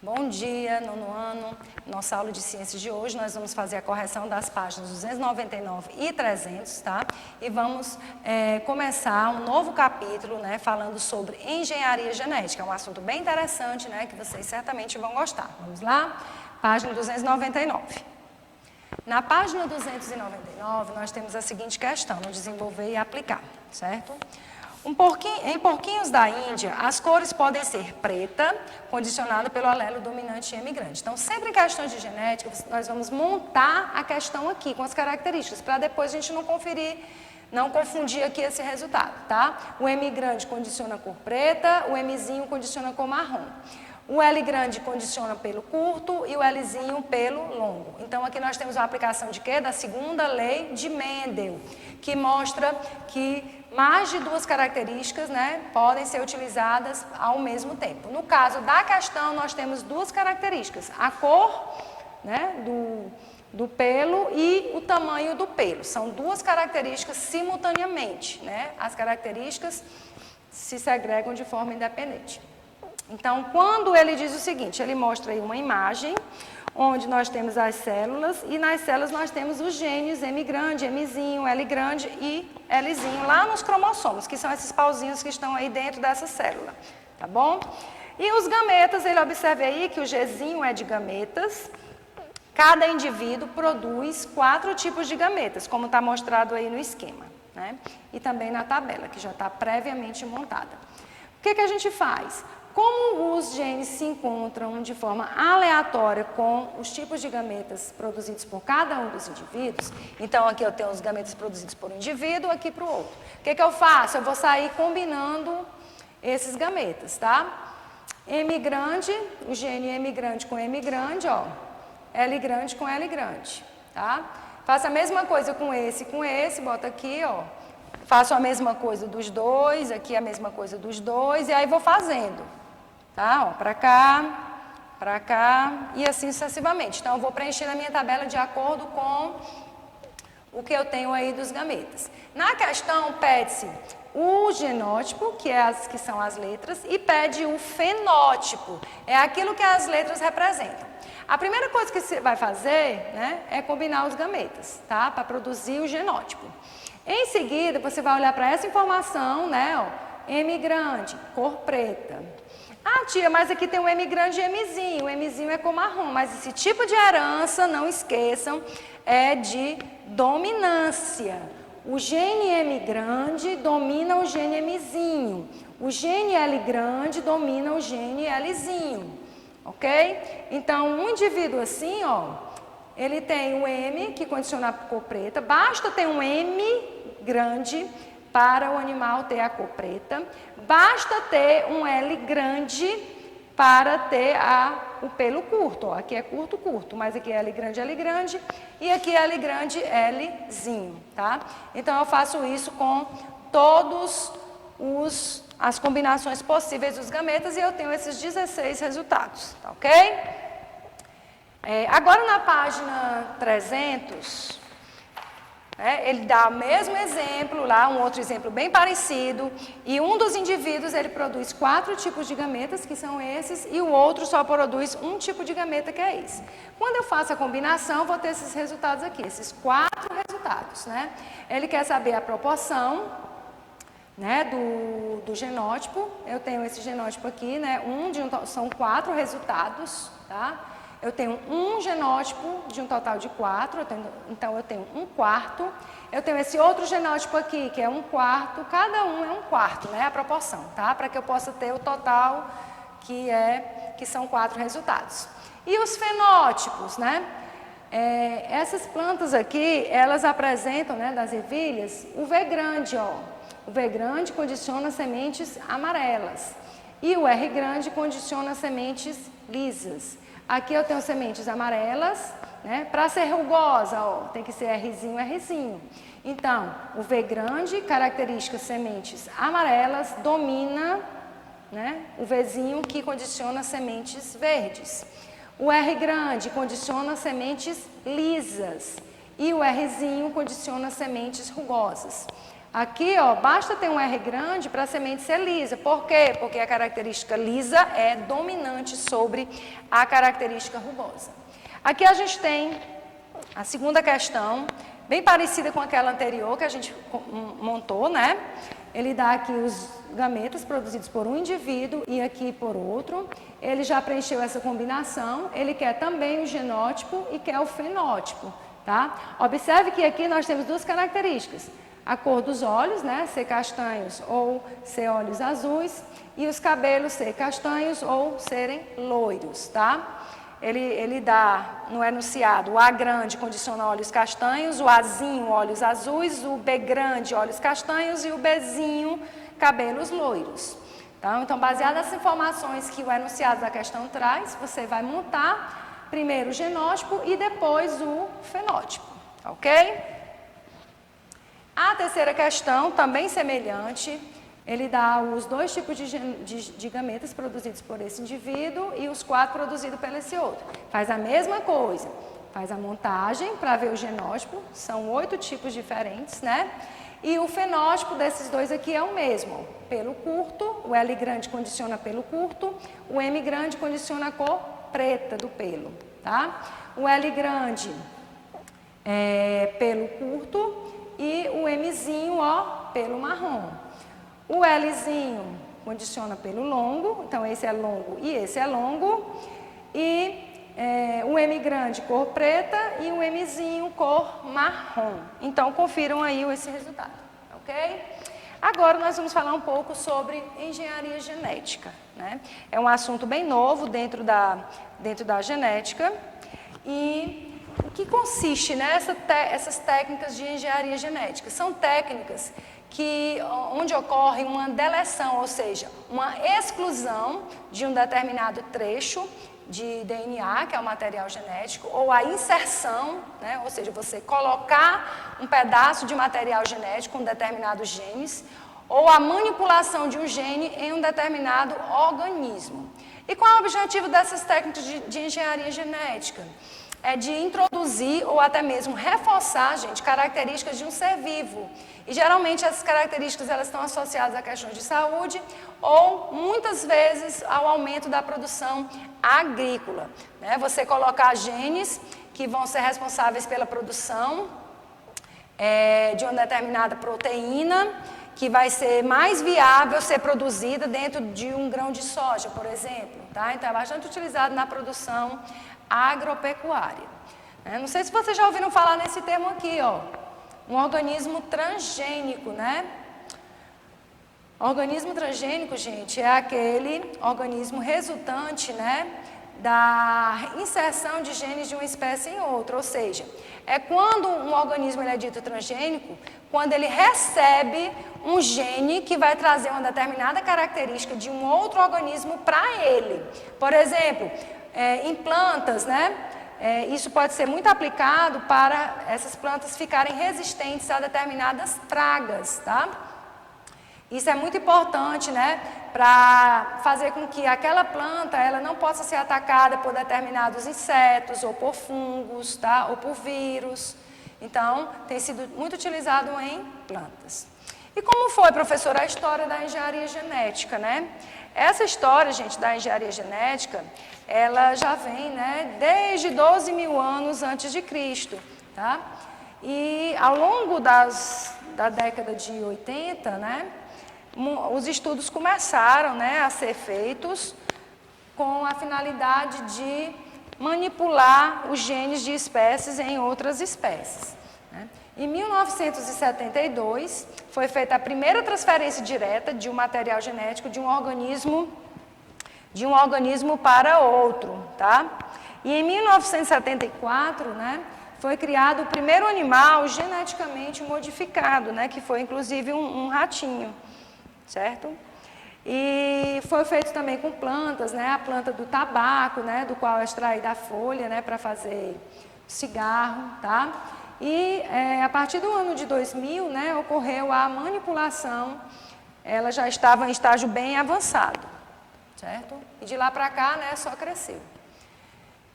Bom dia, nono ano. Nossa aula de ciências de hoje, nós vamos fazer a correção das páginas 299 e 300, tá? E vamos começar um novo capítulo, né, falando sobre engenharia genética. É um assunto bem interessante, né, que vocês certamente vão gostar. Vamos lá? Página 299. Na página 299, nós temos a seguinte questão, no desenvolver e aplicar, certo? Em porquinhos da Índia, as cores podem ser preta, condicionada pelo alelo dominante M grande. Então, sempre em questões de genética, nós vamos montar a questão aqui com as características, para depois a gente não confundir aqui esse resultado, tá? O M grande condiciona a cor preta, o Mzinho condiciona a cor marrom. O L grande condiciona pelo curto e o Lzinho pelo longo. Então, aqui nós temos uma aplicação de quê? Da segunda lei de Mendel, que mostra que mais de duas características, né, podem ser utilizadas ao mesmo tempo. No caso da questão, nós temos duas características. A cor, né, do pelo e o tamanho do pelo. São duas características simultaneamente, né? As características se segregam de forma independente. Então, quando ele diz o seguinte, ele mostra aí uma imagem onde nós temos as células e nas células nós temos os genes M grande, Mzinho, L grande e Lzinho lá nos cromossomos, que são esses pauzinhos que estão aí dentro dessa célula, tá bom? E os gametas, ele observa aí que o Gzinho é de gametas. Cada indivíduo produz 4 tipos de gametas, como está mostrado aí no esquema, né? E também na tabela, que já está previamente montada. O que a gente faz? Como os genes se encontram de forma aleatória com os tipos de gametas produzidos por cada um dos indivíduos, então aqui eu tenho os gametas produzidos por um indivíduo, aqui para o outro. O que eu faço? Eu vou sair combinando esses gametas, tá? M grande, o gene M grande com M grande, ó. L grande com L grande, tá? Faço a mesma coisa com esse, bota aqui, ó. Faço a mesma coisa dos dois, aqui a mesma coisa dos dois, e aí vou fazendo. Tá? Ó, para cá, e assim sucessivamente. Então, eu vou preencher a minha tabela de acordo com o que eu tenho aí dos gametas. Na questão, pede-se o genótipo, que são as letras, e pede o fenótipo, é aquilo que as letras representam. A primeira coisa que você vai fazer, né, é combinar os gametas, tá? Para produzir o genótipo. Em seguida, você vai olhar para essa informação, né, ó, M grande, cor preta. Ah, tia, mas aqui tem um M grande e Mzinho. O Mzinho é cor marrom, mas esse tipo de herança, não esqueçam, é de dominância. O gene M grande domina o gene Mzinho. O gene L grande domina o gene Lzinho. Ok? Então, um indivíduo assim, ó, ele tem um M que condiciona a cor preta. Basta ter um M grande para o animal ter a cor preta. Basta ter um L grande para ter o pelo curto. Ó, aqui é curto, curto, mas aqui é L grande, e aqui é L grande, Lzinho, tá? Então, eu faço isso com todos as combinações possíveis dos gametas e eu tenho esses 16 resultados, tá ok? Agora, na página 300... ele dá o mesmo exemplo lá, um outro exemplo bem parecido, e um dos indivíduos ele produz 4 tipos de gametas, que são esses, e o outro só produz um tipo de gameta, que é esse. Quando eu faço a combinação, vou ter esses resultados aqui, esses 4 resultados, né? Ele quer saber a proporção, né, do genótipo. Eu tenho esse genótipo aqui, né, são 4 resultados, tá? Eu tenho um genótipo de um total de 4, então eu tenho 1/4. Eu tenho esse outro genótipo aqui, que é 1/4, cada um é 1/4, né, a proporção, tá? Para que eu possa ter o total, que são 4 resultados. E os fenótipos, né? Essas plantas aqui, elas apresentam, né, das ervilhas, o V grande, ó. O V grande condiciona sementes amarelas e o R grande condiciona sementes lisas. Aqui eu tenho sementes amarelas, né? Para ser rugosa, ó, tem que ser Rzinho, Rzinho. Então, o V grande, característica sementes amarelas, domina, né, o Vzinho, que condiciona sementes verdes. O R grande condiciona sementes lisas e o Rzinho condiciona sementes rugosas. Aqui, ó, basta ter um R grande para a semente ser lisa. Por quê? Porque a característica lisa é dominante sobre a característica rugosa. Aqui a gente tem a segunda questão, bem parecida com aquela anterior que a gente montou, né? Ele dá aqui os gametas produzidos por um indivíduo e aqui por outro. Ele já preencheu essa combinação, ele quer também o genótipo e quer o fenótipo, tá? Observe que aqui nós temos duas características. A cor dos olhos, né, ser castanhos ou ser olhos azuis, e os cabelos ser castanhos ou serem loiros, tá? Ele dá no enunciado, o A grande condiciona olhos castanhos, o Azinho olhos azuis, o B grande olhos castanhos e o Bzinho cabelos loiros. Tá? Então, baseado nessas informações que o enunciado da questão traz, você vai montar primeiro o genótipo e depois o fenótipo, ok? A terceira questão, também semelhante, ele dá os dois tipos de gametas produzidos por esse indivíduo e os 4 produzidos por esse outro. Faz a mesma coisa, faz a montagem para ver o genótipo, são 8 tipos diferentes, né? E o fenótipo desses dois aqui é o mesmo, pelo curto, o L grande condiciona pelo curto, o M grande condiciona a cor preta do pelo, tá? O L grande é pelo curto, e o Mzinho, ó, pelo marrom. O Lzinho condiciona pelo longo, então esse é longo e esse é longo. E o M grande, cor preta, e o Mzinho, cor marrom. Então, confiram aí esse resultado, ok? Agora, nós vamos falar um pouco sobre engenharia genética, né? É um assunto bem novo dentro da genética. E o que consiste nessas técnicas de engenharia genética? São técnicas onde ocorre uma deleção, ou seja, uma exclusão de um determinado trecho de DNA, que é o material genético, ou a inserção, né, ou seja, você colocar um pedaço de material genético com determinados genes, ou a manipulação de um gene em um determinado organismo. E qual é o objetivo dessas técnicas de engenharia genética? É de introduzir ou até mesmo reforçar, gente, características de um ser vivo. E geralmente essas características elas estão associadas a questões de saúde ou muitas vezes ao aumento da produção agrícola, né? Você colocar genes que vão ser responsáveis pela produção de uma determinada proteína que vai ser mais viável ser produzida dentro de um grão de soja, por exemplo, tá? Então é bastante utilizado na produção agropecuária. Não sei se vocês já ouviram falar nesse termo aqui, ó, um organismo transgênico, né? Organismo transgênico, gente, é aquele organismo resultante, né, da inserção de genes de uma espécie em outra, ou seja, é quando um organismo ele é dito transgênico, quando ele recebe um gene que vai trazer uma determinada característica de um outro organismo para ele. Por exemplo, em plantas, né? Isso pode ser muito aplicado para essas plantas ficarem resistentes a determinadas pragas, tá? Isso é muito importante, né? Para fazer com que aquela planta ela não possa ser atacada por determinados insetos, ou por fungos, tá? Ou por vírus. Então, tem sido muito utilizado em plantas. E como foi, professora, a história da engenharia genética, né? Essa história, gente, da engenharia genética, ela já vem, né, desde 12 mil anos antes de Cristo, tá? E ao longo da década de 80, né, os estudos começaram, né, a ser feitos com a finalidade de manipular os genes de espécies em outras espécies, né? Em 1972, foi feita a primeira transferência direta de um material genético de um organismo para outro, tá? E em 1974, né, foi criado o primeiro animal geneticamente modificado, né, que foi inclusive um ratinho, certo? E foi feito também com plantas, né, a planta do tabaco, né, do qual é extraída a folha, né, para fazer cigarro, tá? E a partir do ano de 2000, né, ocorreu a manipulação, ela já estava em estágio bem avançado, certo? E de lá para cá, né, só cresceu.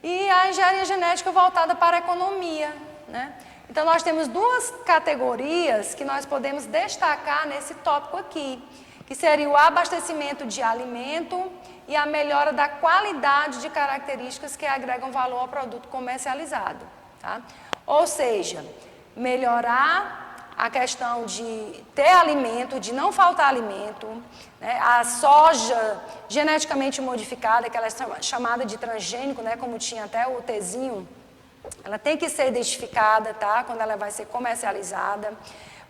E a engenharia genética voltada para a economia, né? Então, nós temos duas categorias que nós podemos destacar nesse tópico aqui, que seria o abastecimento de alimento e a melhora da qualidade de características que agregam valor ao produto comercializado. Tá? Ou seja, melhorar a questão de ter alimento, de não faltar alimento, né? A soja geneticamente modificada, que ela é chamada de transgênico, né? Como tinha até o Tzinho, ela tem que ser identificada, tá? Quando ela vai ser comercializada.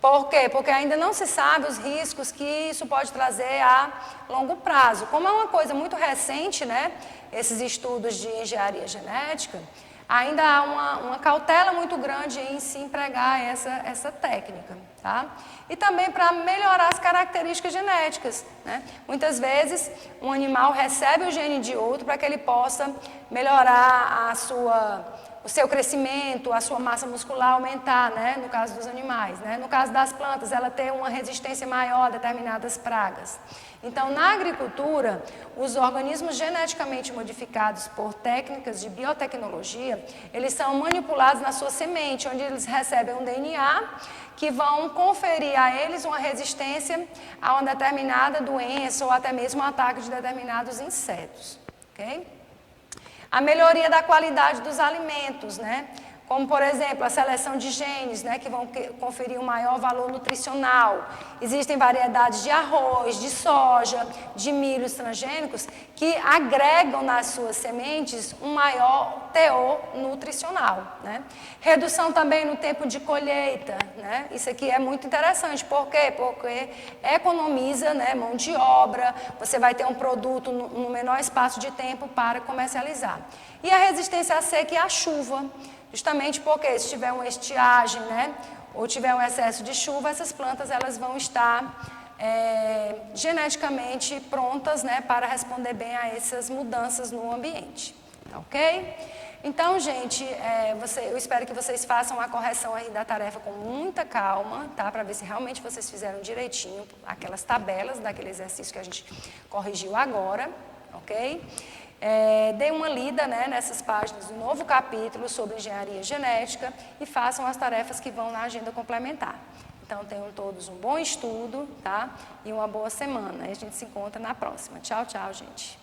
Por quê? Porque ainda não se sabe os riscos que isso pode trazer a longo prazo. Como é uma coisa muito recente, né? Esses estudos de engenharia genética, ainda há uma cautela muito grande em se empregar essa técnica, tá? E também para melhorar as características genéticas, né? Muitas vezes um animal recebe o gene de outro para que ele possa melhorar o seu crescimento, a sua massa muscular aumentar, né? No caso dos animais, né? No caso das plantas, ela ter uma resistência maior a determinadas pragas. Então, na agricultura, os organismos geneticamente modificados por técnicas de biotecnologia, eles são manipulados na sua semente, onde eles recebem um DNA que vão conferir a eles uma resistência a uma determinada doença ou até mesmo um ataque de determinados insetos, ok? A melhoria da qualidade dos alimentos, né? Como, por exemplo, a seleção de genes, né, que vão conferir um maior valor nutricional. Existem variedades de arroz, de soja, de milhos transgênicos que agregam nas suas sementes um maior teor nutricional, né? Redução também no tempo de colheita, né? Isso aqui é muito interessante. Por quê? Porque economiza, né, mão de obra, você vai ter um produto no menor espaço de tempo para comercializar. E a resistência à seca e à chuva. Justamente porque se tiver uma estiagem, né, ou tiver um excesso de chuva, essas plantas elas vão estar geneticamente prontas, né, para responder bem a essas mudanças no ambiente, ok? Então, gente, eu espero que vocês façam a correção aí da tarefa com muita calma, tá, para ver se realmente vocês fizeram direitinho aquelas tabelas daquele exercício que a gente corrigiu agora, ok? Dê uma lida, né, nessas páginas do novo capítulo sobre engenharia genética e façam as tarefas que vão na agenda complementar. Então, tenham todos um bom estudo, tá? E uma boa semana. A gente se encontra na próxima. Tchau, tchau, gente.